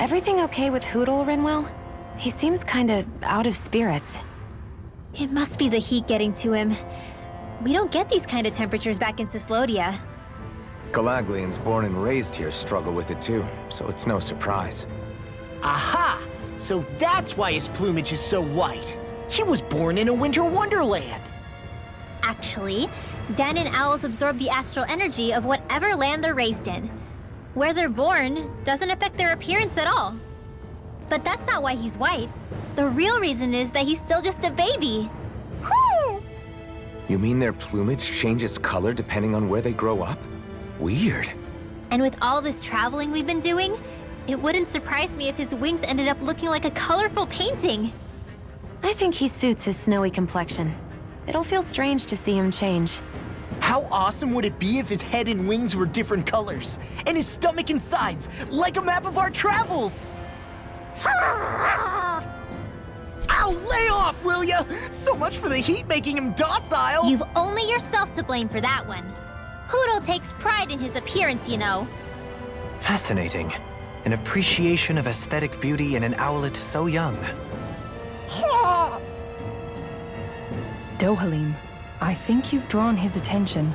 everything okay with Hootle, Rinwell? He seems kinda out of spirits. It must be the heat getting to him. We don't get these kind of temperatures back in Cislodia. Galaglians born and raised here struggle with it too, so it's no surprise. Aha! So that's why his plumage is so white. He was born in a winter wonderland. Actually, Den and owls absorb the astral energy of whatever land they're raised in. Where they're born doesn't affect their appearance at all. But that's not why he's white. The real reason is that he's still just a baby. Whew! You mean their plumage changes color depending on where they grow up? Weird. And with all this traveling we've been doing, it wouldn't surprise me if his wings ended up looking like a colorful painting. I think he suits his snowy complexion. It'll feel strange to see him change. How awesome would it be if his head and wings were different colors, and his stomach and sides, like a map of our travels? Ow, lay off, will ya? So much for the heat making him docile. You've only yourself to blame for that one. Hootle takes pride in his appearance, you know. Fascinating. An appreciation of aesthetic beauty in an owlet so young. Dohalim, I think you've drawn his attention.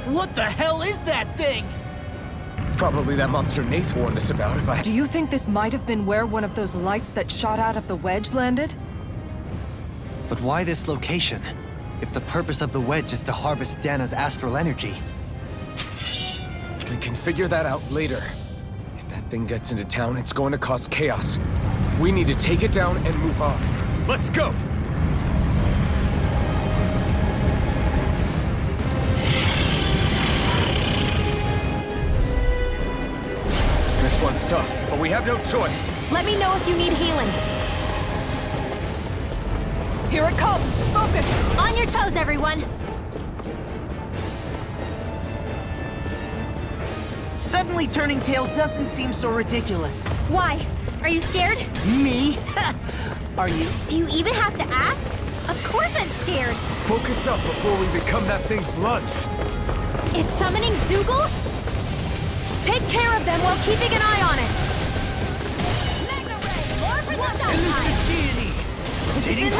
What the hell is that thing? Probably that monster Nath warned us about if I... Do you think this might have been where one of those lights that shot out of the wedge landed? But why this location? If the purpose of the wedge is to harvest Dana's astral energy. We can figure that out later. If that thing gets into town, it's going to cause chaos. We need to take it down and move on. Let's go! This one's tough, but we have no choice. Let me know if you need healing. Here it comes! Focus! On your toes, everyone! Suddenly turning tail doesn't seem so ridiculous. Why? Are you scared? Me? Are you? Do you even have to ask? Of course I'm scared! Focus up before we become that thing's lunch. It's summoning Zoogle? Take care of them while keeping an eye on it. Mega Ray, more for the downtime! Taking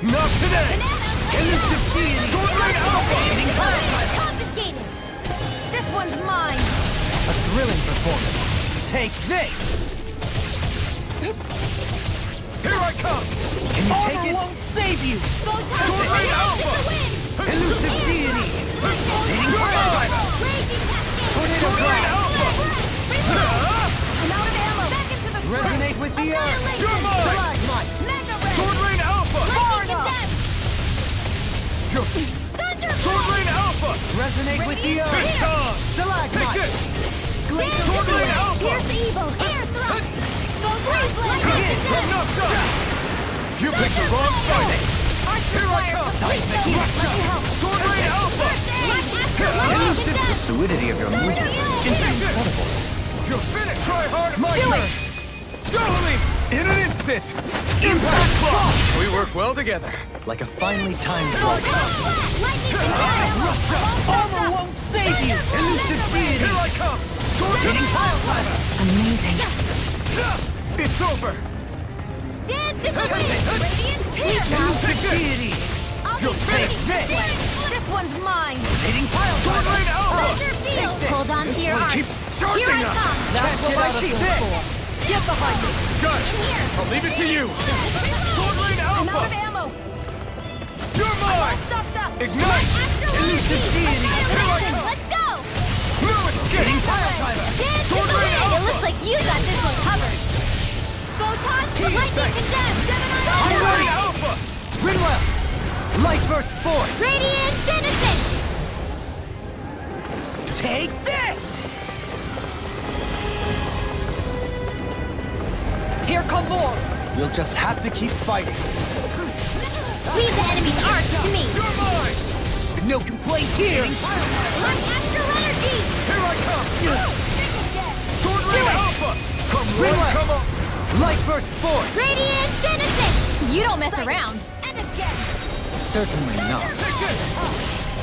Not today! Elusive deity! Sword Blade Alpha! Confiscated! This one's mine. A thrilling performance. Take this! Here I come! Can you take it? Won't save you! Sword Blade Alpha! Elusive deity! Taking fire! Tornado Blade Alpha! I'm out of ammo. Back into the front. Resonate with the earth! You're mine! Mega Ray. Sword Blade Alpha! Sword Blade Alpha! Resonate with the earth! It's time! Take this! Sword Blade Alpha! Here's the evil! Air thrust! Enough done! You picked the wrong fight! Here I come! Sword Blade Alpha! The fluidity of your movements is incredible. You're finished! Try hard! My turn! Doubling! In an instant! Impact block! We work well together. Like a finely timed block. Armor won't save you! Elusive deity! Here I come! Sword Hitting pile driver! Amazing. It's over! Dance in the wind! Radiant pierce! Elusive deity! You'll take this! This one's mine. Hitting pile Sword driver! Blade Alpha! Thunder field! Hold on to your One arms. keeps Here charging I us! come! That's what my shield's for. Get behind me! Got it! I'll leave it to you! Sword Blade I'm out of Alpha! ammo. You're mine! Stuffed up. Ignite! Elusive deity! Let's go! No escape! Hitting pile driver! Dance in Sword the Blade wind! It Alpha! looks like you got this one covered. Lightning condemned! Already Alpha! Rinwell! Light burst forth! Radiant innocent! Take this! Here come more! You'll just have to keep fighting. Leave the enemy's arcs to me! You're mine! No complaints here! Launch astral energy! Here I come! Sword Ring Alpha! Come on, Rinwell! come on! Light burst forth! Radiant innocent! You don't mess around! And again! Certainly not. Take this!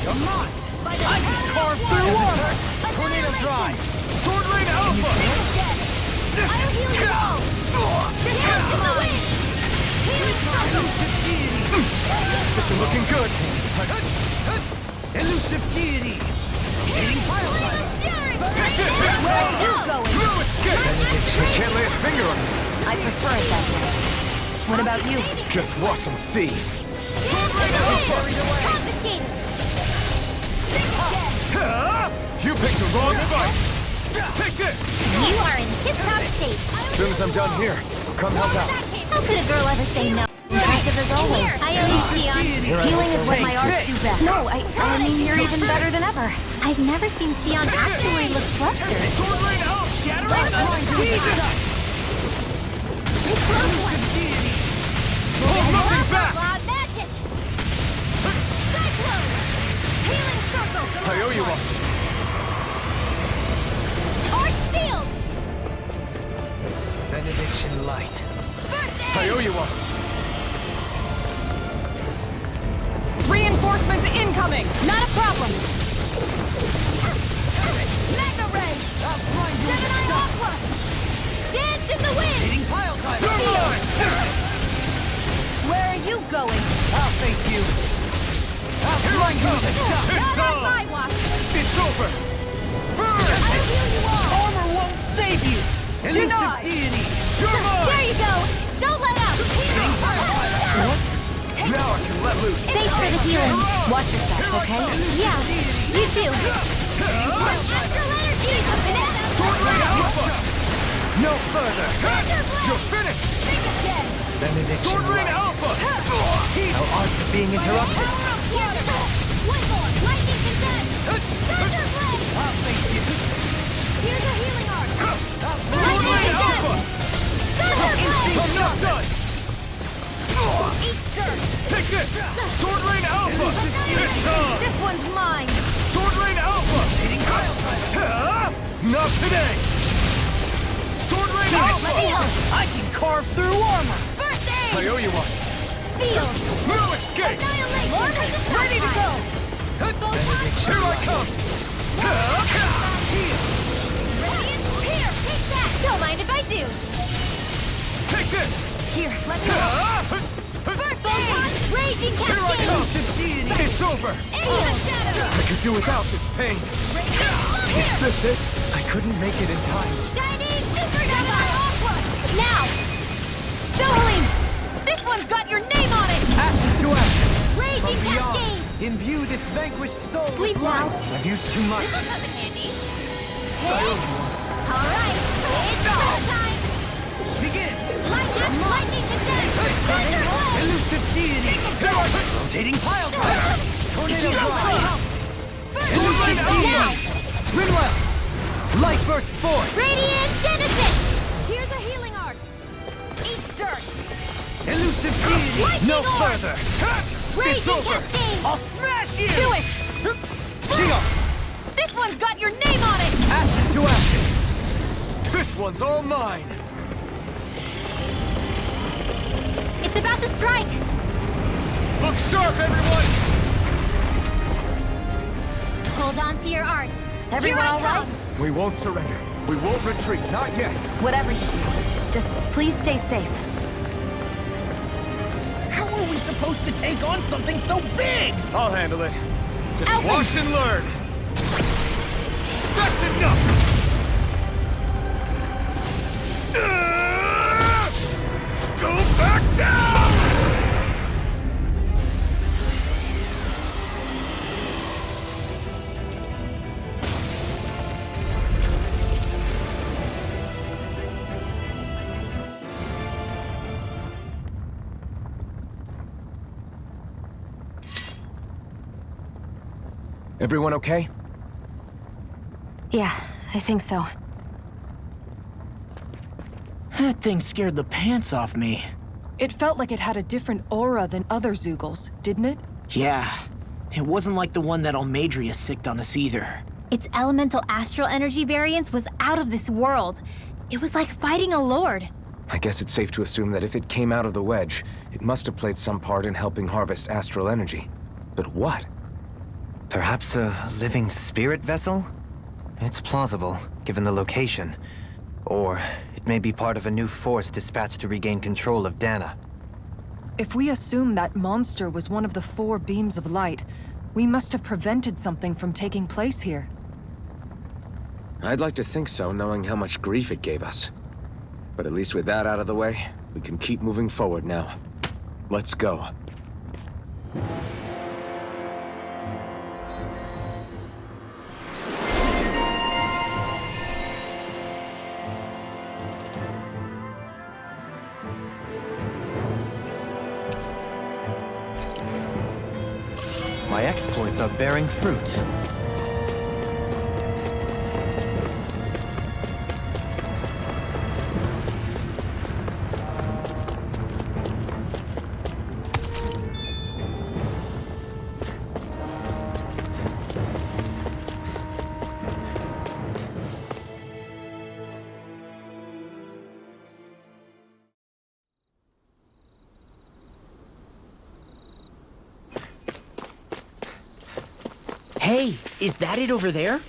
Come on! I can carve through armor! Tornado drive! Sword Ring Alpha! I'll heal you all! Down to the wind! Healing circle! This is looking good. Elusive deity! Hitting pile drive! Take this! Where are you going? No escape! I can't lay a finger on you. I prefer it that way. What about you? Just watch and see. Confiscated! You picked the wrong fight. Take this! You are in tip-top shape! As soon as I'm done here, I'll come help out. How could a girl ever say no? Impressive as always. I owe you, Xion. Healing is what my arts do best. No, I mean you're even better than ever. I've never seen Xion actually look flustered. Sword Ring out! Let's close one! Hold nothing back! Law magic! Cyclone! Healing circle! I owe you one. Torch sealed! Benediction light. First aid! I owe you one. Reinforcements incoming! Not a problem! Mega ray! Gemini Aqua! Dance in the wind! Hitting pile drive! You're mine! Where are you going? I'll thank you! Here I come! Not It's on on! my watch! It's over! Burn! I'll heal you all! Armor won't save you! Elusive Denied. deity! You're mine! There you go! Don't let up! Now I can let loose. Thanks for the healing. Watch yourself, okay? Yeah, you too. Astral energy! Sword Ring Alpha! No further! You're finished! Benediction Sword Ring light. Alpha! Our arts are being interrupted. One more! Lightning consent! Thunder blade! I'll thank you! Here's a healing arc! Sword Ring Alpha! Thunder blade! I'm not done! Eat dirt! Take this! Sword Ring Alpha! It's on! This one's mine! Sword Ring Alpha! Not today! Sword Ring Alpha! Let me help! I can carve through armor! First I aid! owe you one. Sealed! No escape! Annihilation! Ready to go! Here I come! Here, take that! Don't mind if I do! Take this! Here, let me help! First aid! Raging Here I come! cascade! It's over! Into the shadow! I could do without this pain. Is this it? I couldn't make it in time. Shining supernova! Now! Doubling! This one's got your name on it! Ashes to ashes. Raging From beyond, cascade! imbue this vanquished soul Sleep with now. light. I've used too much. Alright, it's showtime! Begin! Lightning condensed! Thunder blade! Elusive deity! Rotating pile drive! Tornado drive! Sword Ring Now! Alpha! Rinwell! Light burst forth! Radiant innocent! Here's a healing arc! Eat dirt! Elusive deity! No Lightning orb! further! Raging over. cascade! I'll smash you! Do it! Shield! This one's got your name on it! Ashes to ashes! This one's all mine! It's about to strike! Look sharp, everyone! Hold on to your arts. Everyone Here I all right? come. We won't surrender. We won't retreat. Not yet. Whatever you do, just please stay safe. How are we supposed to take on something so big? I'll handle it. Just Alvin! watch and learn. That's enough! Go back down! Everyone okay? Yeah, I think so. That thing scared the pants off me. It felt like it had a different aura than other Zeugles, didn't it? Yeah, it wasn't like the one that Almadria sicked on us either. Its elemental astral energy variance was out of this world. It was like fighting a lord. I guess it's safe to assume that if it came out of the wedge, it must have played some part in helping harvest astral energy. But what? Perhaps a living spirit vessel? It's plausible, given the location. Or it may be part of a new force dispatched to regain control of Dena. If we assume that monster was one of the 4 beams of light, we must have prevented something from taking place here. I'd like to think so, knowing how much grief it gave us. But at least with that out of the way, we can keep moving forward now. Let's go. My exploits are bearing fruit. Hey, is that it over there?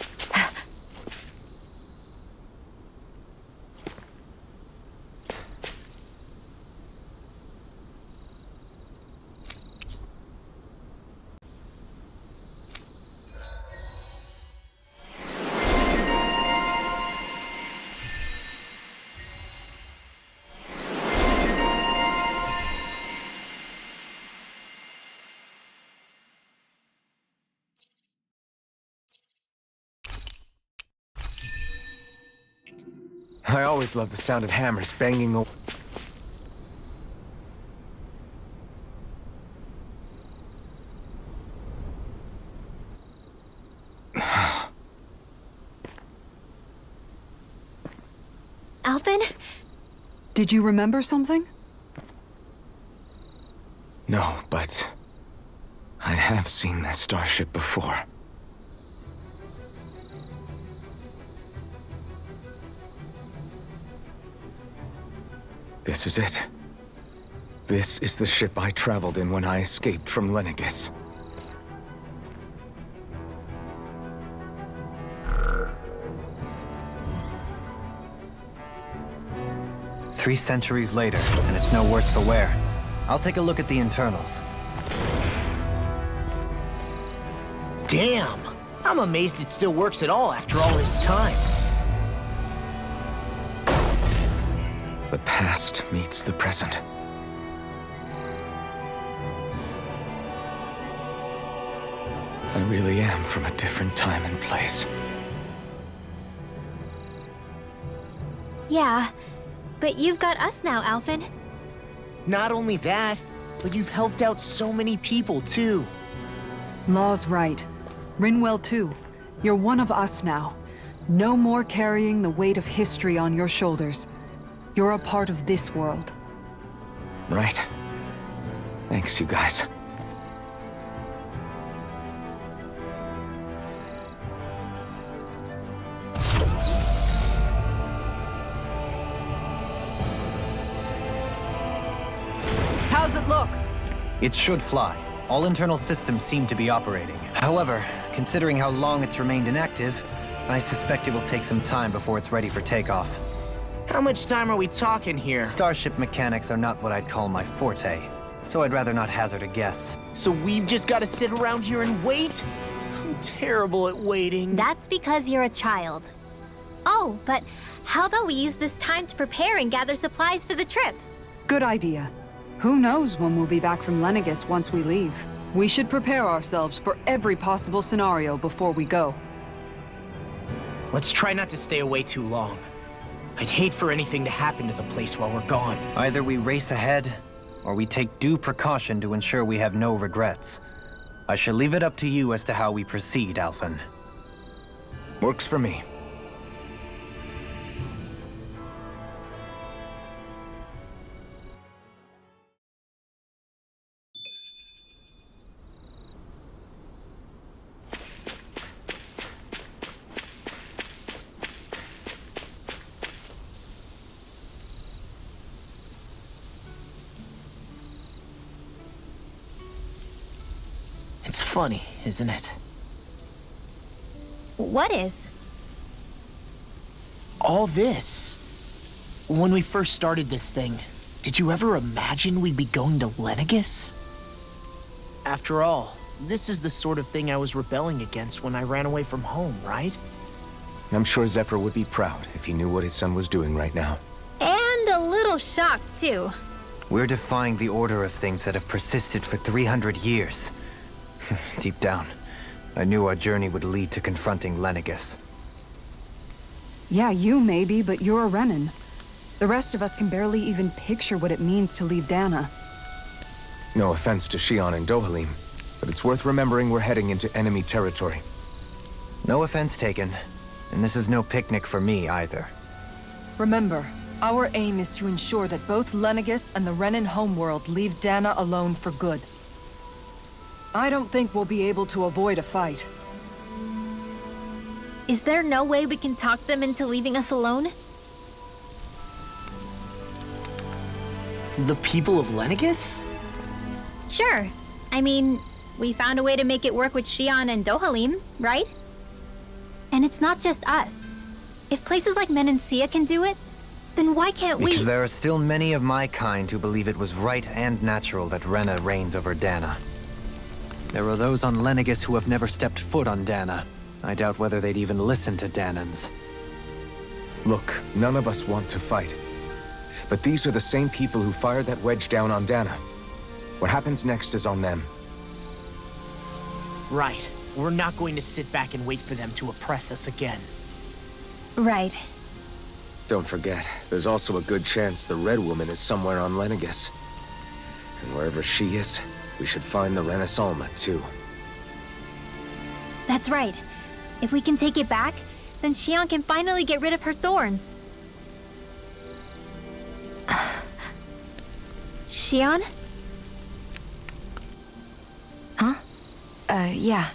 I always love the sound of hammers banging the... Alphen? Did you remember something? No, but... I have seen this starship before. This is it. This is the ship I traveled in when I escaped from Lenegis. Three centuries later, and it's no worse for wear. I'll take a look at the internals. Damn! I'm amazed it still works at all after all this time. The past meets the present. I really am from a different time and place. Yeah, but you've got us now, Alphen. Not only that, but you've helped out so many people, too. Law's right. Rinwell too. You're one of us now. No more carrying the weight of history on your shoulders. You're a part of this world. Right. Thanks, you guys. How's it look? It should fly. All internal systems seem to be operating. However, considering how long it's remained inactive, I suspect it will take some time before it's ready for takeoff. How much time are we talking here? Starship mechanics are not what I'd call my forte, so I'd rather not hazard a guess. So we've just got to sit around here and wait? I'm terrible at waiting. That's because you're a child. Oh, but how about we use this time to prepare and gather supplies for the trip? Good idea. Who knows when we'll be back from Lenegis once we leave? We should prepare ourselves for every possible scenario before we go. Let's try not to stay away too long. I'd hate for anything to happen to the place while we're gone. Either we race ahead, or we take due precaution to ensure we have no regrets. I shall leave it up to you as to how we proceed, Alphen. Works for me. It's funny, isn't it? What is? All this. When we first started this thing, did you ever imagine we'd be going to Lenegus? After all, this is the sort of thing I was rebelling against when I ran away from home, right? I'm sure Zephyr would be proud if he knew what his son was doing right now. And a little shocked, too. We're defying the order of things that have persisted for 300 years. Deep down, I knew our journey would lead to confronting Lenegus. Yeah, you maybe, but you're a Renin. The rest of us can barely even picture what it means to leave Dana. No offense to Shion and Dohalim, but it's worth remembering we're heading into enemy territory. No offense taken, and this is no picnic for me either. Remember, our aim is to ensure that both Lenegus and the Renin homeworld leave Dana alone for good. I don't think we'll be able to avoid a fight. Is there no way we can talk them into leaving us alone? The people of Lenegus? Sure. I mean, we found a way to make it work with Shion and Dohalim, right? And it's not just us. If places like Menancia can do it, then why can't we? Because there are still many of my kind who believe it was right and natural that Rena reigns over Dana. There are those on Lenegus who have never stepped foot on Dana. I doubt whether they'd even listen to Danans. Look, none of us want to fight. But these are the same people who fired that wedge down on Dana. What happens next is on them. Right. We're not going to sit back and wait for them to oppress us again. Right. Don't forget, there's also a good chance the Red Woman is somewhere on Lenegus. And wherever she is, we should find the Renaissance too. That's right. If we can take it back, then Shion can finally get rid of her thorns. Shion? Huh? Yeah.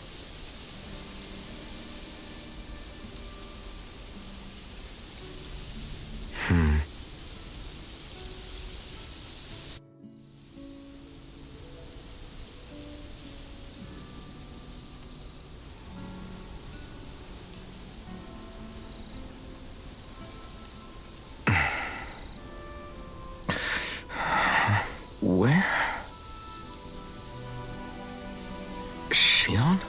Where? Shion?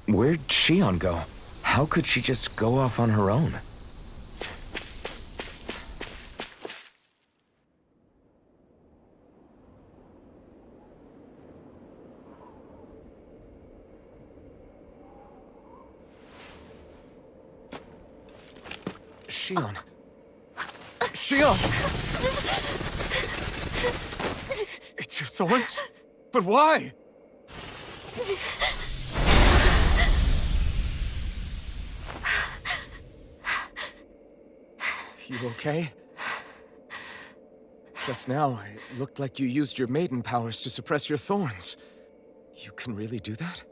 Where'd Shion go? How could she just go off on her own? Shion. Shion! It's your thorns? But why? You okay? Just now, it looked like you used your maiden powers to suppress your thorns. You can really do that?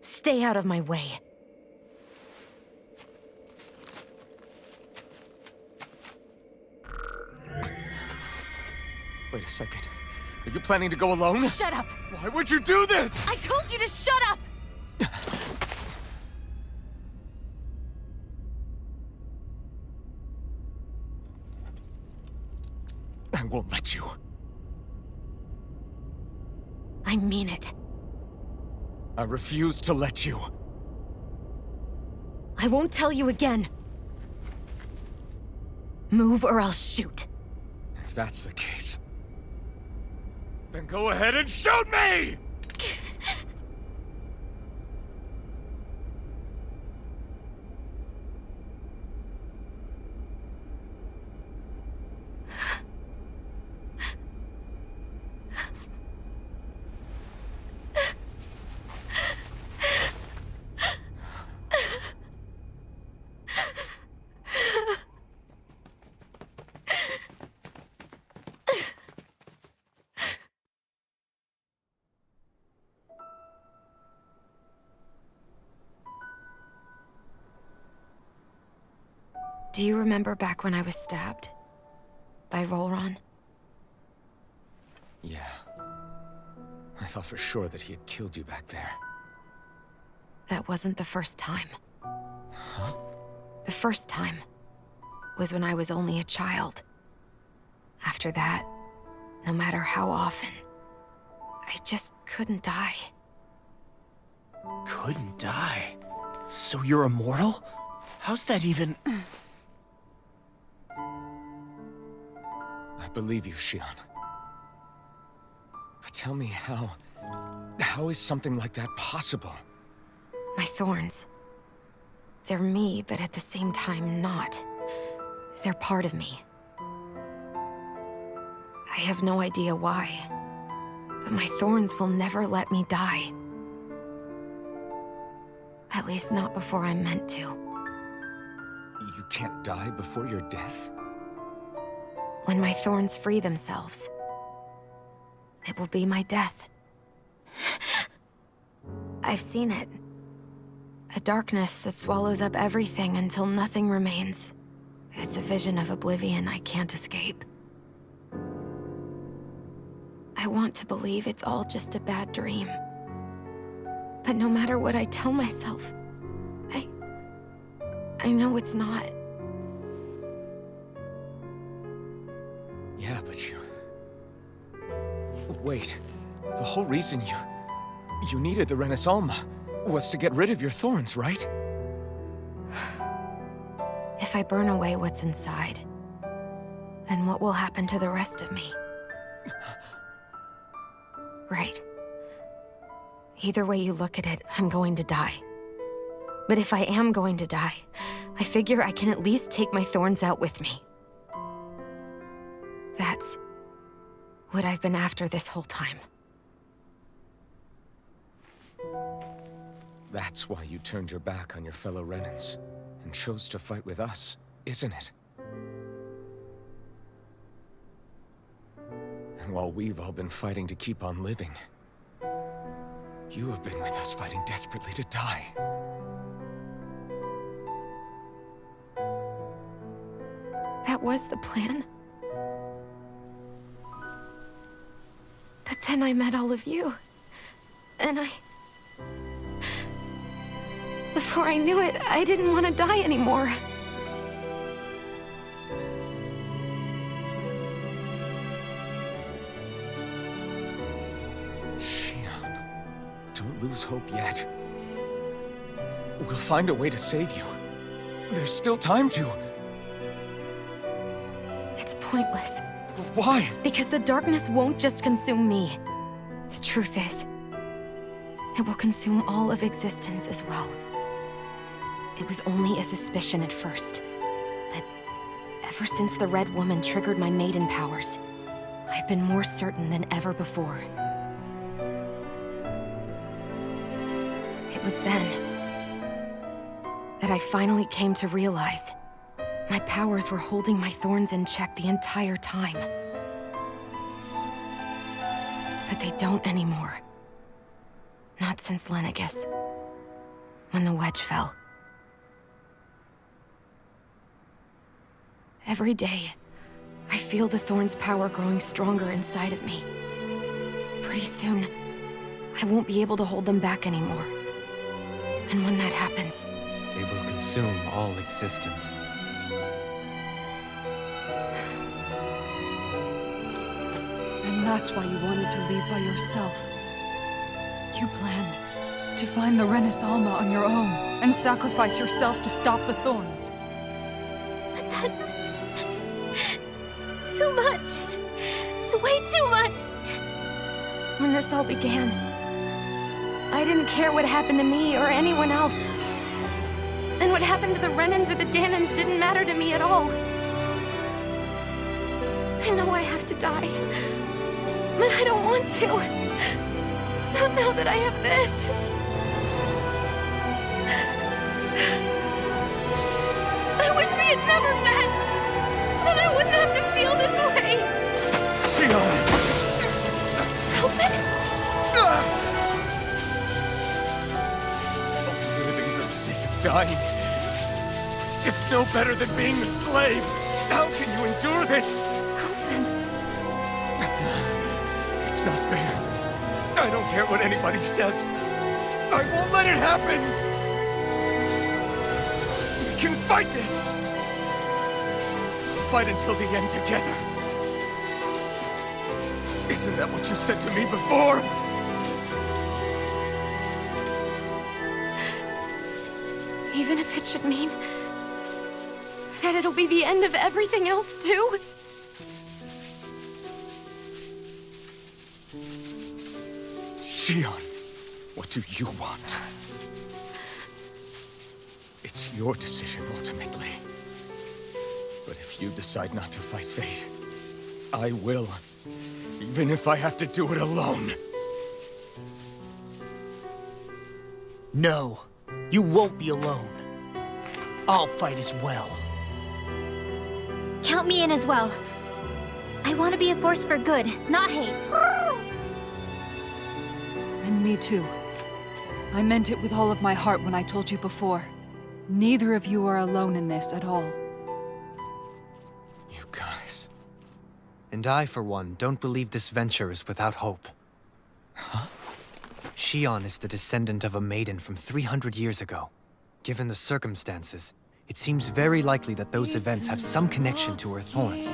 Stay out of my way. Wait a second. Are you planning to go alone? Shut up! Why would you do this? I told you to shut up! I won't let you. I mean it. I refuse to let you. I won't tell you again. Move or I'll shoot. If that's the case, then go ahead and shoot me! Do you remember back when I was stabbed? By Volron? Yeah. I thought for sure that he had killed you back there. That wasn't the first time. The first time was when I was only a child. After that, no matter how often, I just couldn't die. Couldn't die? So you're immortal? How's that even... I believe you, Shion. But tell me how is something like that possible? My thorns. They're me, but at the same time not. They're part of me. I have no idea why, but my thorns will never let me die. At least not before I'm meant to. You can't die before your death? When my thorns free themselves, it will be my death. I've seen it. A darkness that swallows up everything until nothing remains. It's a vision of oblivion I can't escape. I want to believe it's all just a bad dream. But no matter what I tell myself, I know it's not. Yeah, but you... Wait. The whole reason you needed the Renaissance was to get rid of your thorns, right? If I burn away what's inside, then what will happen to the rest of me? Right. Either way you look at it, I'm going to die. But if I am going to die, I figure I can at least take my thorns out with me. That's what I've been after this whole time. That's why you turned your back on your fellow Renans and chose to fight with us, isn't it? And while we've all been fighting to keep on living, you have been with us fighting desperately to die. That was the plan. But then I met all of you. And before I knew it, I didn't want to die anymore. Shion, don't lose hope yet. We'll find a way to save you. There's still time to. It's pointless. Why? Because the darkness won't just consume me. The truth is, it will consume all of existence as well. It was only a suspicion at first, but ever since the Red Woman triggered my maiden powers, I've been more certain than ever before. It was then that I finally came to realize my powers were holding my thorns in check the entire time. But they don't anymore. Not since Lenegis, when the wedge fell. Every day, I feel the thorn's power growing stronger inside of me. Pretty soon, I won't be able to hold them back anymore. And when that happens, They will consume all existence. And that's why you wanted to leave by yourself. You planned To find the Renaissance on your own, and sacrifice yourself to stop the thorns. But that's... too much. It's way too much. When this all began, I didn't care what happened to me or anyone else. And what happened to the Renans or the Danans didn't matter to me at all. I know I have to die, but I don't want to. Not now that I have this. I wish we had never met. Then I wouldn't have to feel this way. Xion! Alvin? Living for the sake of dying is no better than being a slave. How can you endure this? Alvin. It's not fair. I don't care what anybody says. I won't let it happen. We can fight this. Fight until the end together. Isn't that what you said to me before? Even if it should mean that it'll be the end of everything else, too? Xion, what do you want? It's your decision, ultimately. But if you decide not to fight fate, I will. Even if I have to do it alone. No, you won't be alone. I'll fight as well. Count me in as well. I want to be a force for good, not hate. And me too. I meant it with all of my heart when I told you before. Neither of you are alone in this at all. You guys. And I, for one, don't believe this venture is without hope. Huh? Xion is the descendant of a maiden from 300 years ago. Given the circumstances, it seems very likely that those events have some connection to her thorns.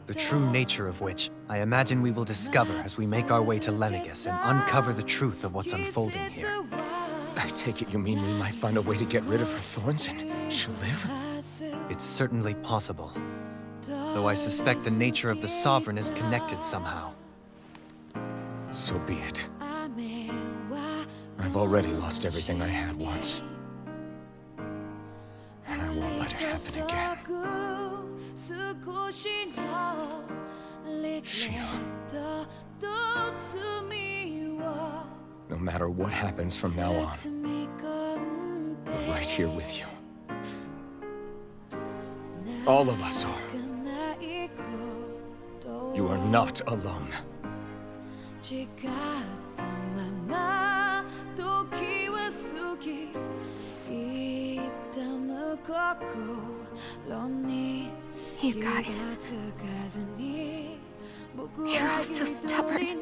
The true nature of which, I imagine we will discover as we make our way to Lenegis and uncover the truth of what's unfolding here. I take it you mean we might find a way to get rid of her thorns and she'll live? It's certainly possible. Though I suspect the nature of the Sovereign is connected somehow. So be it. I've already lost everything I had once. And I won't let it happen again. Xion. No matter what happens from now on, we're right here with you. All of us are. You are not alone. You guys. You're all so stubborn.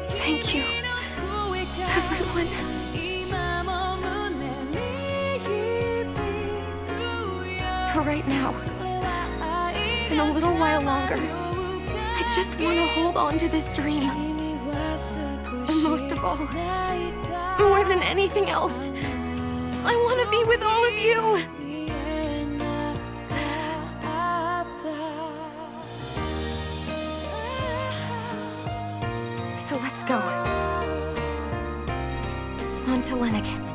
Thank you, everyone. For right now, and a little while longer, I just want to hold on to this dream. And most of all, more than anything else, I want to be with all of you. So let's go. On to Lenegis.